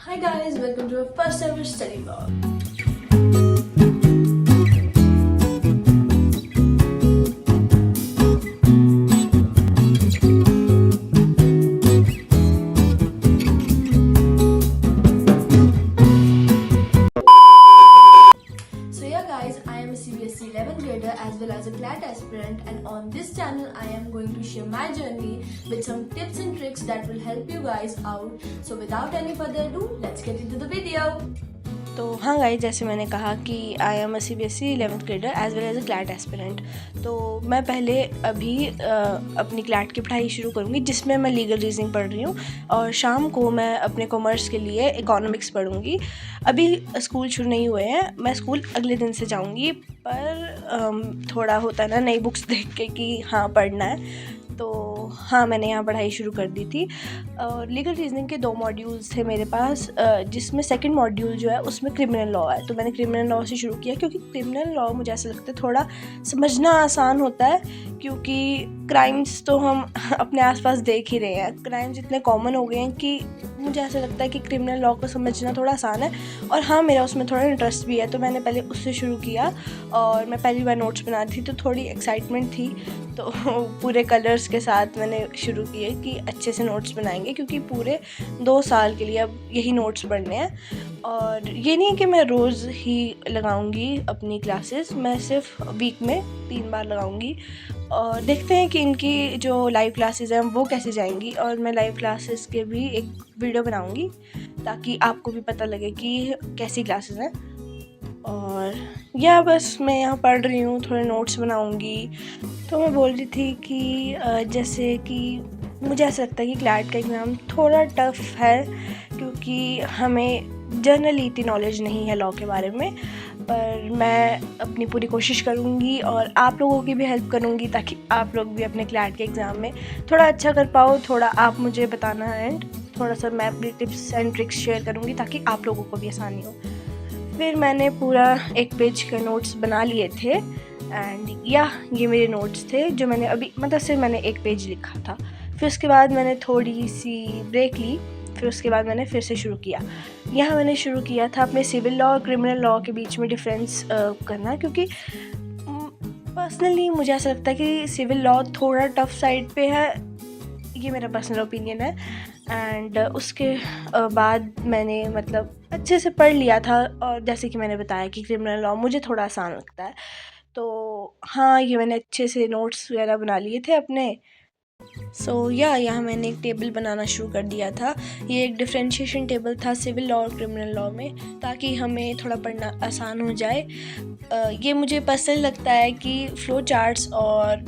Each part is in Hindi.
Hi guys, welcome to our first ever study vlog. So yeah guys, I am a CBSE 11th grader as well as a CLAT aspirant, and on this channel I am going to share my journey with some tips and tricks that will help you guys out. So without any further ado, let's get into the video. तो हाँ गाइस, जैसे मैंने कहा कि I am a CBSE 11th grader as well as a CLAT aspirant. तो मैं पहले अभी अपनी क्लैट की पढ़ाई शुरू करूँगी, जिसमें मैं लीगल रीजनिंग पढ़ रही हूँ, और शाम को मैं अपने कॉमर्स के लिए इकोनॉमिक्स पढ़ूँगी। अभी स्कूल शुरू नहीं हुए हैं, मैं स्कूल अगले दिन से जाऊँगी, पर थोड़ा होता है ना नई बुक्स देख के कि हाँ पढ़ना है। तो हाँ, मैंने यहाँ पढ़ाई शुरू कर दी थी। लीगल रीजनिंग के 2 मॉड्यूल्स थे मेरे पास, जिसमें सेकंड मॉड्यूल जो है उसमें क्रिमिनल लॉ है। तो मैंने क्रिमिनल लॉ से शुरू किया, क्योंकि क्रिमिनल लॉ मुझे ऐसा लगता है थोड़ा समझना आसान होता है, क्योंकि क्राइम्स तो हम अपने आसपास देख ही रहे हैं। क्राइम्स इतने कॉमन हो गए हैं कि मुझे ऐसा लगता है कि क्रिमिनल लॉ को समझना थोड़ा आसान है। और हाँ, मेरा उसमें थोड़ा इंटरेस्ट भी है, तो मैंने पहले उससे शुरू किया। और मैं पहली बार नोट्स बना रही थी, तो थोड़ी एक्साइटमेंट थी, तो पूरे कलर्स के साथ मैंने शुरू किए कि अच्छे से नोट्स बनाएंगे, क्योंकि पूरे 2 साल के लिए अब यही नोट्स पढ़ने हैं। और ये नहीं है कि मैं रोज़ ही लगाऊंगी अपनी क्लासेस, मैं सिर्फ वीक में 3 बार लगाऊंगी। और देखते हैं कि इनकी जो लाइव क्लासेस हैं वो कैसे जाएंगी, और मैं लाइव क्लासेस के भी एक वीडियो बनाऊंगी, ताकि आपको भी पता लगे कि कैसी क्लासेस हैं। और या बस मैं यहाँ पढ़ रही हूँ, थोड़े नोट्स बनाऊंगी। तो मैं बोल रही थी कि जैसे कि मुझे ऐसा लगता है कि क्लैट का एग्ज़ाम थोड़ा टफ़ है, क्योंकि हमें जनरली इतनी नॉलेज नहीं है लॉ के बारे में। पर मैं अपनी पूरी कोशिश करूँगी और आप लोगों की भी हेल्प करूँगी, ताकि आप लोग भी अपने क्लैट के एग्ज़ाम में थोड़ा अच्छा कर पाओ। थोड़ा आप मुझे बताना, एंड थोड़ा सा मैं अपनी टिप्स एंड ट्रिक्स शेयर करूँगी, ताकि आप लोगों को भी आसानी हो। फिर मैंने पूरा 1 पेज के नोट्स बना लिए थे, एंड ये मेरे नोट्स थे जो मैंने अभी सिर्फ मैंने 1 पेज लिखा था। फिर उसके बाद मैंने थोड़ी सी ब्रेक ली, फिर उसके बाद मैंने फिर से शुरू किया। यहाँ मैंने शुरू किया था अपने सिविल लॉ और क्रिमिनल लॉ के बीच में डिफरेंस करना, क्योंकि पर्सनली मुझे ऐसा लगता है कि सिविल लॉ थोड़ा टफ साइड पे है। ये मेरा पर्सनल ओपिनियन है। एंड उसके बाद मैंने अच्छे से पढ़ लिया था, और जैसे कि मैंने बताया कि क्रिमिनल लॉ मुझे थोड़ा आसान लगता है। तो हाँ, ये मैंने अच्छे से नोट्स वगैरह बना लिए थे अपने। यहाँ मैंने एक टेबल बनाना शुरू कर दिया था। ये एक डिफरेंशिएशन टेबल था सिविल लॉ और क्रिमिनल लॉ में, ताकि हमें थोड़ा पढ़ना आसान हो जाए। ये मुझे पसंद लगता है कि फ़्लो चार्ट्स और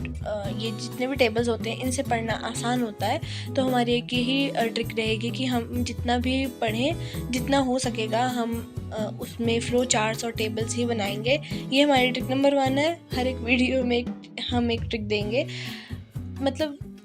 ये जितने भी टेबल्स होते हैं इनसे पढ़ना आसान होता है। तो हमारी एक यही ट्रिक रहेगी कि हम जितना भी पढ़ें, जितना हो सकेगा हम उसमें फ़्लो चार्ट्स और टेबल्स ही बनाएंगे। ये हमारी ट्रिक नंबर 1 है। हर एक वीडियो में हम एक ट्रिक देंगे।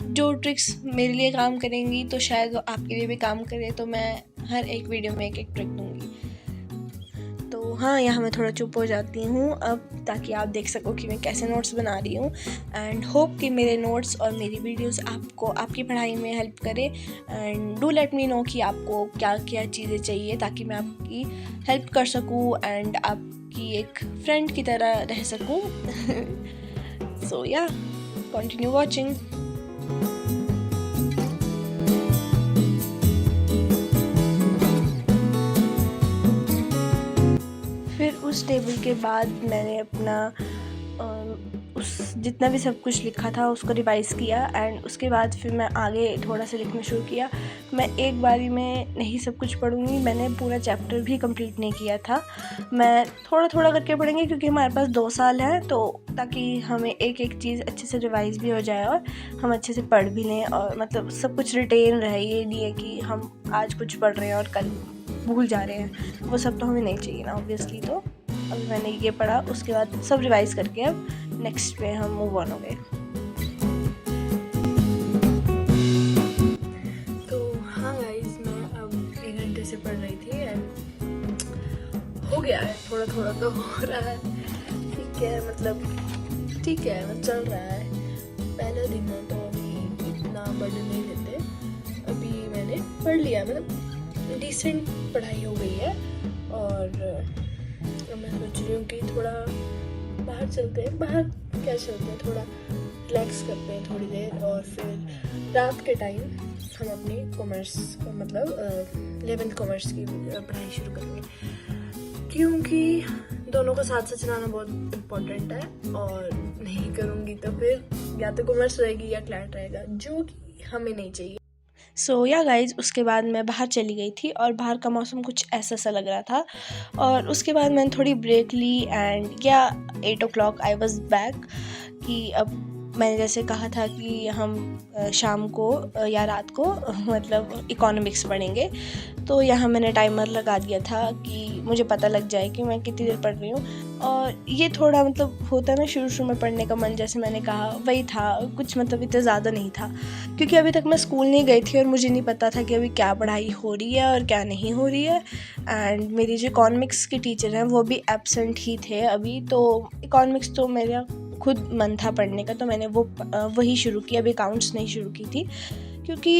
जो ट्रिक्स मेरे लिए काम करेंगी तो शायद आपके लिए भी काम करे, तो मैं हर एक वीडियो में एक ट्रिक दूंगी। तो हाँ, यहाँ मैं थोड़ा चुप हो जाती हूँ अब, ताकि आप देख सको कि मैं कैसे नोट्स बना रही हूँ। एंड होप कि मेरे नोट्स और मेरी वीडियोस आपको आपकी पढ़ाई में हेल्प करे। And do let me know कि आपको क्या क्या चीज़ें चाहिए, ताकि मैं आपकी हेल्प कर सकूँ एंड आपकी एक फ्रेंड की तरह रह सकूँ। सो या, कंटिन्यू वॉचिंग। फिर उस टेबल के बाद मैंने अपना उस जितना भी सब कुछ लिखा था उसको रिवाइज़ किया, एंड उसके बाद फिर मैं आगे थोड़ा सा लिखना शुरू किया। मैं एक बारी में नहीं सब कुछ पढ़ूँगी, मैंने पूरा चैप्टर भी कंप्लीट नहीं किया था। मैं थोड़ा थोड़ा करके पढ़ेंगे, क्योंकि हमारे पास 2 साल है, तो ताकि हमें एक एक चीज़ अच्छे से रिवाइज़ भी हो जाए और हम अच्छे से पढ़ भी लें, और सब कुछ रिटेन रहे। ये नहीं है कि हम आज कुछ पढ़ रहे हैं और कल भूल जा रहे हैं, वो सब तो हमें नहीं चाहिए ना ऑब्वियसली। तो अभी मैंने ये पढ़ा, उसके बाद सब रिवाइज़ करके अब नेक्स्ट पे हम मूव ऑन हो गए। तो हाँ गाइस, मैं अब 1 घंटे से पढ़ रही थी, एंड हो गया है, थोड़ा थोड़ा तो हो रहा है। ठीक है, चल रहा है। पहला दिन है तो अभी इतना बर्डन नहीं लेते। अभी मैंने पढ़ लिया, डिसेंट पढ़ाई हो गई है और मैं सोच रही हूँ कि थोड़ा बाहर चलते हैं। बाहर क्या चलते हैं, थोड़ा रिलैक्स करते हैं थोड़ी देर और फिर रात के टाइम हम अपनी कॉमर्स मतलब 11th कॉमर्स की पढ़ाई शुरू करेंगे, क्योंकि दोनों को साथ साथ चलाना बहुत इम्पोर्टेंट है और नहीं करूँगी तो फिर या तो कॉमर्स रहेगी या क्लैट रहेगा, जो कि हमें नहीं चाहिए। सो या गाइज, उसके बाद मैं बाहर चली गई थी और बाहर का मौसम कुछ ऐसा सा लग रहा था और उसके बाद मैंने थोड़ी ब्रेक ली एंड या 8 o'clock आई वॉज बैक कि अब मैंने जैसे कहा था कि हम शाम को या रात को मतलब इकोनॉमिक्स पढ़ेंगे, तो यहाँ मैंने टाइमर लगा दिया था कि मुझे पता लग जाए कि मैं कितनी देर पढ़ रही हूँ। और ये थोड़ा मतलब होता है ना शुरू में पढ़ने का मन, जैसे मैंने कहा वही था, कुछ मतलब इतना ज़्यादा नहीं था क्योंकि अभी तक मैं स्कूल नहीं गई थी और मुझे नहीं पता था कि अभी क्या पढ़ाई हो रही है और क्या नहीं हो रही है। एंड मेरी जो इकोनॉमिक्स की टीचर हैं वो भी एब्सेंट ही थे अभी, तो इकोनॉमिक्स तो मेरा खुद मन था पढ़ने का, तो मैंने वही शुरू किया, अभी अकाउंट्स नहीं शुरू की थी क्योंकि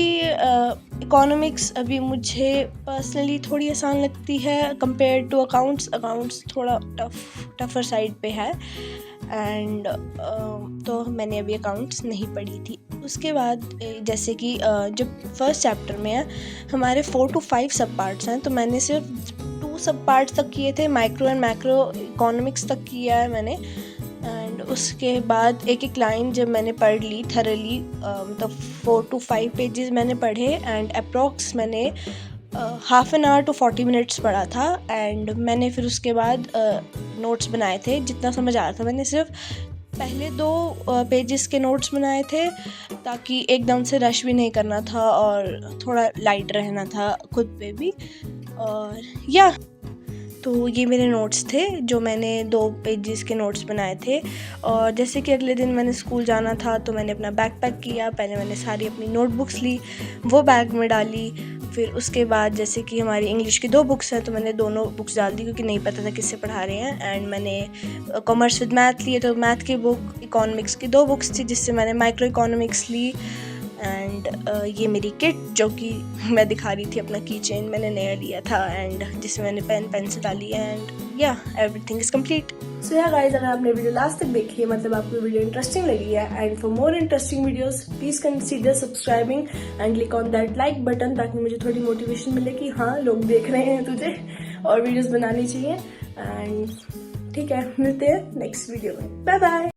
इकोनॉमिक्स अभी मुझे पर्सनली थोड़ी आसान लगती है कंपेयर टू अकाउंट्स थोड़ा टफ़र साइड पे है एंड तो मैंने अभी अकाउंट्स नहीं पढ़ी थी। उसके बाद जैसे कि जब फर्स्ट चैप्टर में है हमारे 4 to 5 सब पार्ट्स हैं, तो मैंने सिर्फ 2 सब पार्ट्स तक किए थे, माइक्रो एंड मैक्रो इकोनॉमिक्स तक किया है मैंने। एंड उसके बाद एक एक लाइन जब मैंने पढ़ ली थरली, मतलब 4 to 5 पेजेस मैंने पढ़े एंड अप्रॉक्स मैंने half an hour to 40 minutes पढ़ा था। एंड मैंने फिर उसके बाद नोट्स बनाए थे, जितना समझ आ रहा था मैंने सिर्फ पहले 2 पेजेस के नोट्स बनाए थे ताकि एकदम से रश भी नहीं करना था और थोड़ा लाइट रहना था खुद पे भी। और या तो ये मेरे नोट्स थे जो मैंने 2 पेजेस के नोट्स बनाए थे। और जैसे कि अगले दिन मैंने स्कूल जाना था तो मैंने अपना बैग पैक किया, पहले मैंने सारी अपनी नोटबुक्स ली, वो बैग में डाली। फिर उसके बाद जैसे कि हमारी इंग्लिश की 2 बुक्स हैं तो मैंने दोनों बुक्स डाल दी क्योंकि नहीं पता था किससे पढ़ा रहे हैं। एंड मैंने कॉमर्स विद मैथ लिए तो मैथ की बुक, इकोनॉमिक्स की 2 बुक्स थी जिससे मैंने माइक्रो इकोनॉमिक्स ली। एंड ये मेरी किट जो कि मैं दिखा रही थी, अपना की चेन मैंने नया लिया था एंड जिसमें मैंने पेन पेंसिल डाली एंड या एवरीथिंग इज़ कंप्लीट। सो या गाइस, अगर आपने वीडियो लास्ट तक देखी है मतलब आपको वीडियो इंटरेस्टिंग लगी है and for more interesting videos please consider subscribing and click on that like button ताकि मुझे थोड़ी मोटिवेशन मिले कि हाँ लोग देख रहे हैं तुझे और वीडियोस बनानी चाहिए। एंड ठीक है, मिलते हैं नेक्स्ट वीडियो में, बाय बाय।